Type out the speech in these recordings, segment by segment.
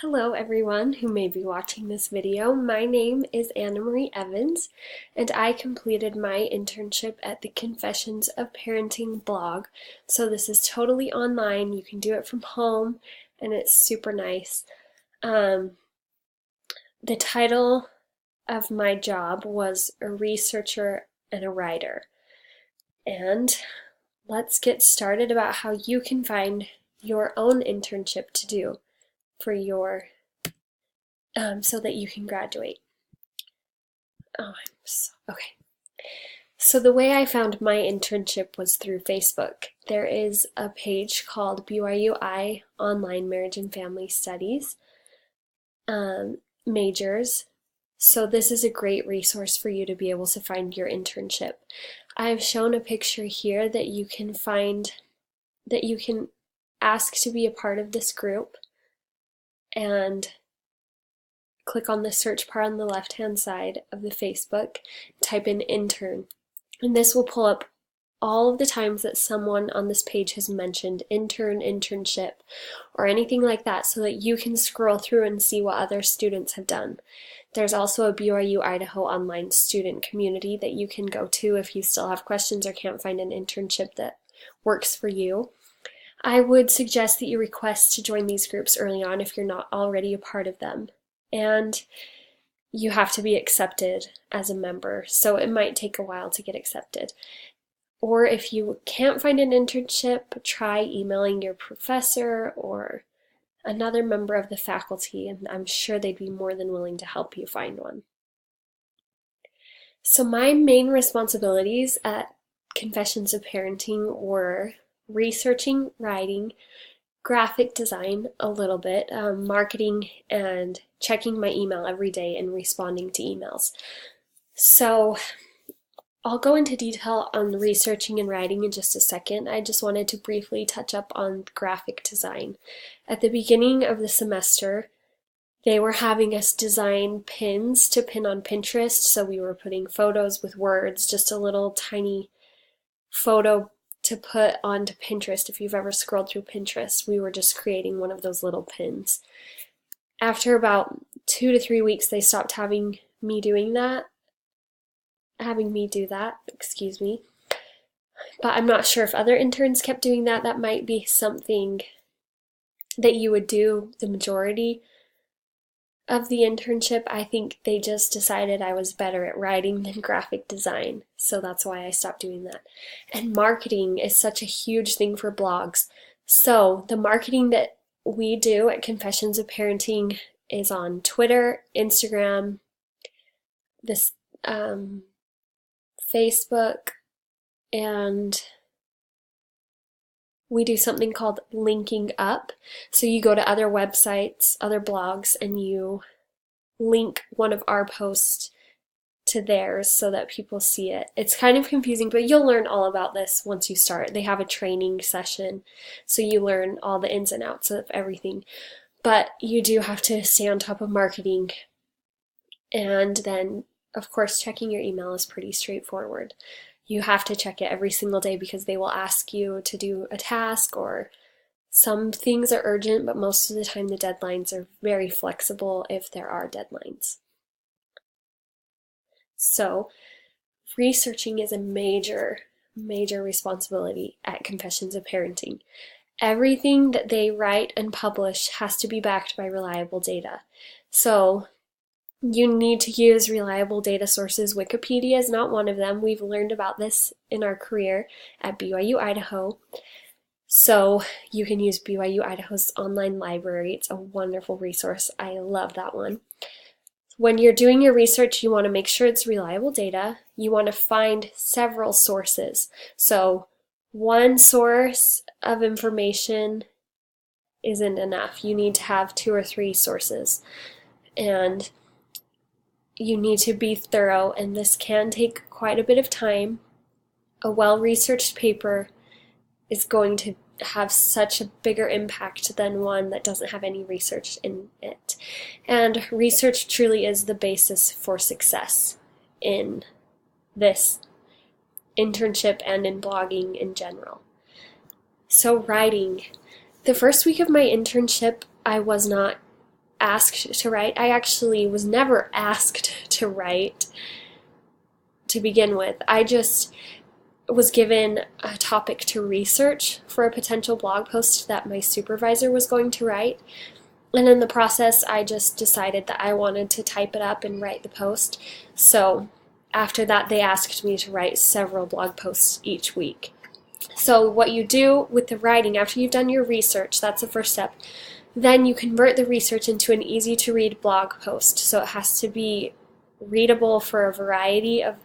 Hello everyone who may be watching this video. My name is Anna Marie Evans and I completed my internship at the Confessions of Parenting blog. So this is totally online. You can do it from home and it's super nice. The title of my job was a researcher and a writer. And let's get started about how you can find your own internship to do for your so that you can graduate. Okay. So the way I found my internship was through Facebook. There is a page called BYUI Online Marriage and Family Studies Majors. So this is a great resource for you to be able to find your internship. I've shown a picture here that you can ask to be a part of this group and click on the search bar on the left-hand side of the Facebook, type in intern, and this will pull up all of the times that someone on this page has mentioned intern, internship, or anything like that so that you can scroll through and see what other students have done. There's also a BYU Idaho online student community that you can go to if you still have questions or can't find an internship that works for you. I would suggest that you request to join these groups early on if you're not already a part of them. And you have to be accepted as a member, so it might take a while to get accepted. Or if you can't find an internship, try emailing your professor or another member of the faculty, and I'm sure they'd be more than willing to help you find one. So my main responsibilities at Confessions of Parenting were researching, writing, graphic design a little bit, marketing, and checking my email every day and responding to emails. So I'll go into detail on researching and writing in just a second. I just wanted to briefly touch up on graphic design. At the beginning of the semester, they were having us design pins to pin on Pinterest, so we were putting photos with words, just a little tiny photo to put onto Pinterest. If you've ever scrolled through Pinterest, we were just creating one of those little pins. After about 2 to 3 weeks, they stopped having me do that, excuse me. But I'm not sure if other interns kept doing that. That might be something that you would do the majority of the internship. I think they just decided I was better at writing than graphic design, so that's why I stopped doing that. And marketing is such a huge thing for blogs. So the marketing that we do at Confessions of Parenting is on Twitter, Instagram, this Facebook, and we do something called linking up. So you go to other websites, other blogs, and you link one of our posts to theirs so that people see it. It's kind of confusing, but you'll learn all about this once you start. They have a training session, so you learn all the ins and outs of everything. But you do have to stay on top of marketing. And then, of course, checking your email is pretty straightforward. You have to check it every single day because they will ask you to do a task, or some things are urgent, but most of the time the deadlines are very flexible if there are deadlines. So researching is a major responsibility at Confessions of Parenting. Everything that they write and publish has to be backed by reliable data. So you need to use reliable data sources. Wikipedia is not one of them. We've learned about this in our career at BYU Idaho. So you can use BYU Idaho's online library. It's a wonderful resource. I love that one. When you're doing your research, you want to make sure it's reliable data. You want to find several sources. So one source of information isn't enough. You need to have 2 or 3 sources. And you need to be thorough, and this can take quite a bit of time. A well-researched paper is going to have such a bigger impact than one that doesn't have any research in it. And research truly is the basis for success in this internship and in blogging in general. So writing. The first week of my internship, I was not asked to write. I actually was never asked to write to begin with. I just was given a topic to research for a potential blog post that my supervisor was going to write. And in the process, I just decided that I wanted to type it up and write the post. So after that, they asked me to write several blog posts each week. So what you do with the writing, after you've done your research, that's the first step, then you convert the research into an easy-to-read blog post. So it has to be readable for a variety of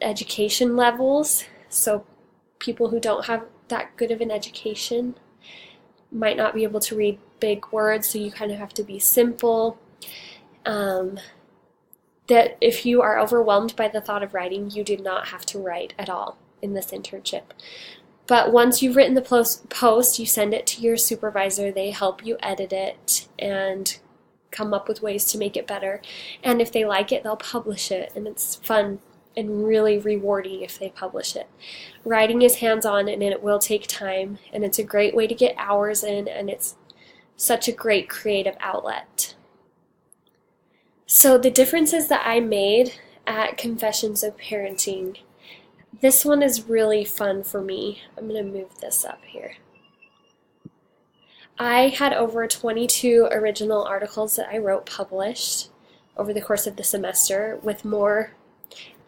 education levels. So people who don't have that good of an education might not be able to read big words, so you kind of have to be simple. That if you are overwhelmed by the thought of writing, you do not have to write at all in this internship. But once you've written the post, you send it to your supervisor. They help you edit it and come up with ways to make it better. And if they like it, they'll publish it. And it's fun and really rewarding if they publish it. Writing is hands-on and it will take time. And it's a great way to get hours in. And it's such a great creative outlet. So the differences that I made at Confessions of Parenting, this one is really fun for me. I'm going to move this up here. I had over 22 original articles that I wrote published over the course of the semester, with more.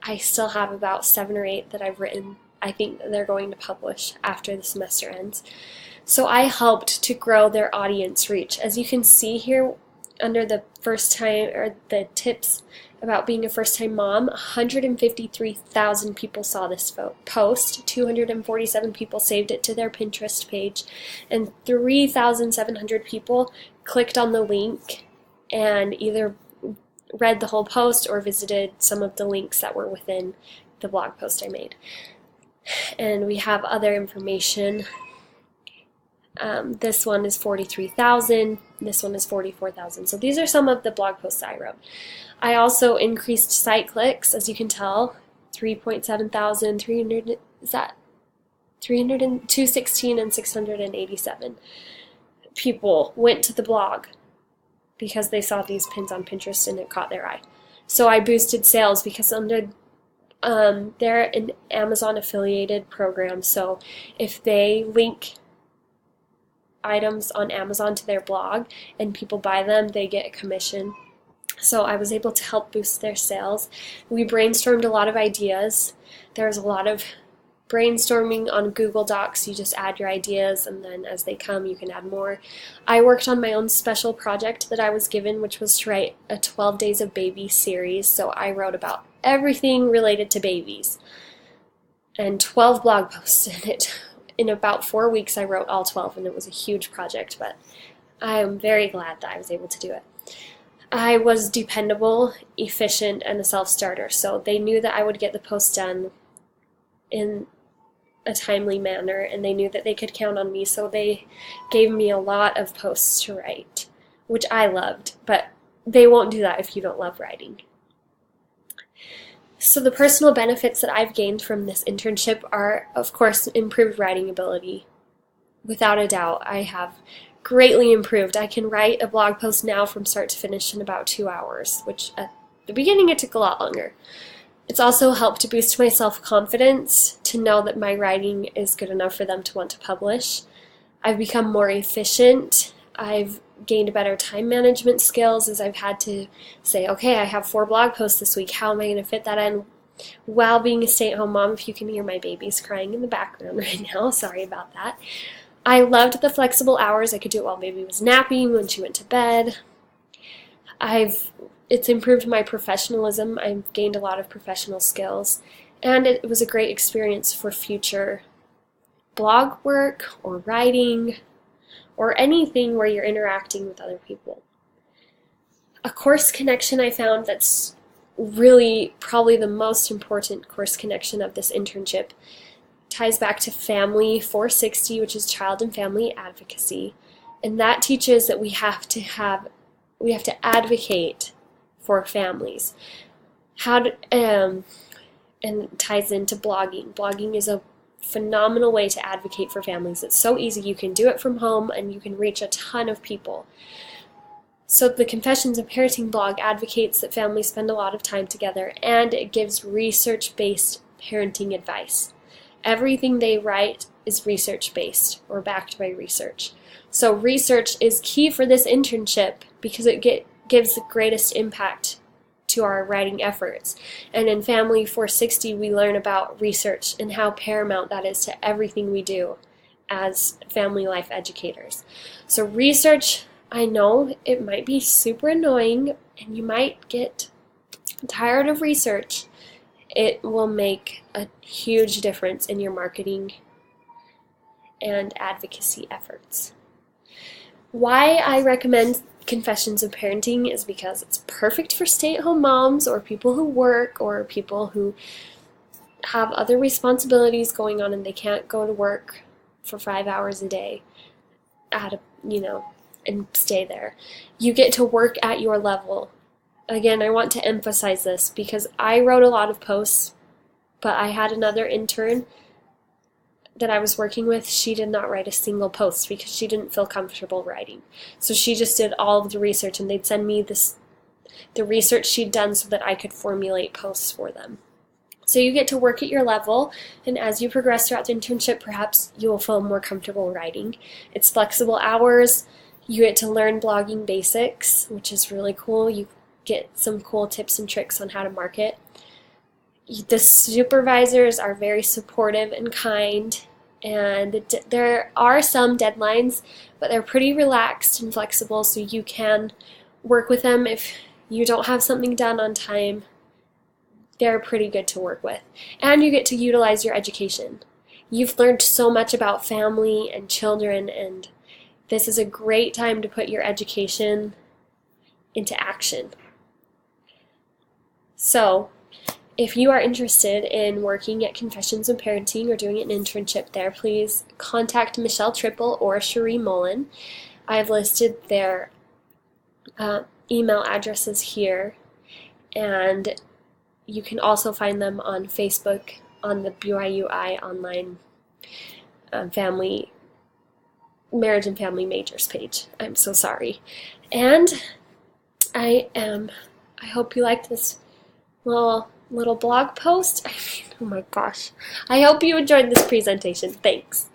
I still have about 7 or 8 that I've written. I think that they're going to publish after the semester ends. So I helped to grow their audience reach. As you can see here under the first time, or the tips about being a first-time mom, 153,000 people saw this post, 247 people saved it to their Pinterest page, and 3,700 people clicked on the link and either read the whole post or visited some of the links that were within the blog post I made. And we have other information. This one is 43,000, this one is 44,000. So these are some of the blog posts I wrote. I also increased site clicks, as you can tell, 3.7 thousand, 216 and 687 people went to the blog because they saw these pins on Pinterest and it caught their eye. So I boosted sales because under they're an Amazon affiliated program, so if they link items on Amazon to their blog and people buy them, they get a commission. So I was able to help boost their sales. We brainstormed a lot of ideas. There was a lot of brainstorming on Google Docs. You just add your ideas, and then as they come, you can add more. I worked on my own special project that I was given, which was to write a 12 Days of Baby series. So I wrote about everything related to babies and 12 blog posts in it. In about 4 weeks, I wrote all 12, and it was a huge project, but I am very glad that I was able to do it. I was dependable, efficient, and a self-starter, so they knew that I would get the post done in a timely manner, and they knew that they could count on me, so they gave me a lot of posts to write, which I loved, but they won't do that if you don't love writing. So the personal benefits that I've gained from this internship are, of course, improved writing ability. Without a doubt, I have greatly improved. I can write a blog post now from start to finish in about 2 hours, which at the beginning it took a lot longer. It's also helped to boost my self-confidence, to know that my writing is good enough for them to want to publish. I've become more efficient. I've gained better time management skills, as I've had to say, okay, I have 4 blog posts this week. How am I going to fit that in while being a stay-at-home mom? If you can hear my babies crying in the background right now, sorry about that. I loved the flexible hours. I could do it while baby was napping, when she went to bed. It's improved my professionalism. I've gained a lot of professional skills, and it was a great experience for future blog work or writing or anything where you're interacting with other people. A course connection I found that's really probably the most important course connection of this internship ties back to Family 460, which is child and family advocacy, and that teaches that we have to advocate for families. And it ties into blogging. Blogging is a phenomenal way to advocate for families. It's so easy. You can do it from home and you can reach a ton of people. So the Confessions of Parenting blog advocates that families spend a lot of time together, and it gives research-based parenting advice. Everything they write is research-based or backed by research. So research is key for this internship because it gives the greatest impact to our writing efforts. And in Family 460, we learn about research and how paramount that is to everything we do as family life educators. So research, I know it might be super annoying and you might get tired of research. It will make a huge difference in your marketing and advocacy efforts. Why I recommend Confessions of Parenting is because it's perfect for stay-at-home moms or people who work or people who have other responsibilities going on and they can't go to work for 5 hours a day and stay there. You get to work at your level. Again, I want to emphasize this because I wrote a lot of posts, but I had another intern that I was working with. She did not write a single post because she didn't feel comfortable writing. So she just did all of the research, and they'd send me the research she'd done so that I could formulate posts for them. So you get to work at your level, and as you progress throughout the internship, perhaps you'll feel more comfortable writing. It's flexible hours. You get to learn blogging basics, which is really cool. You get some cool tips and tricks on how to market. The supervisors are very supportive and kind, and there are some deadlines, but they're pretty relaxed and flexible, so you can work with them if you don't have something done on time. They're pretty good to work with. And you get to utilize your education. You've learned so much about family and children, and this is a great time to put your education into action. So, if you are interested in working at Confessions of Parenting or doing an internship there, please contact Michelle Triple or Cherie Mullen. I've listed their email addresses here, and you can also find them on Facebook on the BYUI online family marriage and family majors page. I'm so sorry. And I hope you liked this little blog post. Oh my gosh. I hope you enjoyed this presentation. Thanks.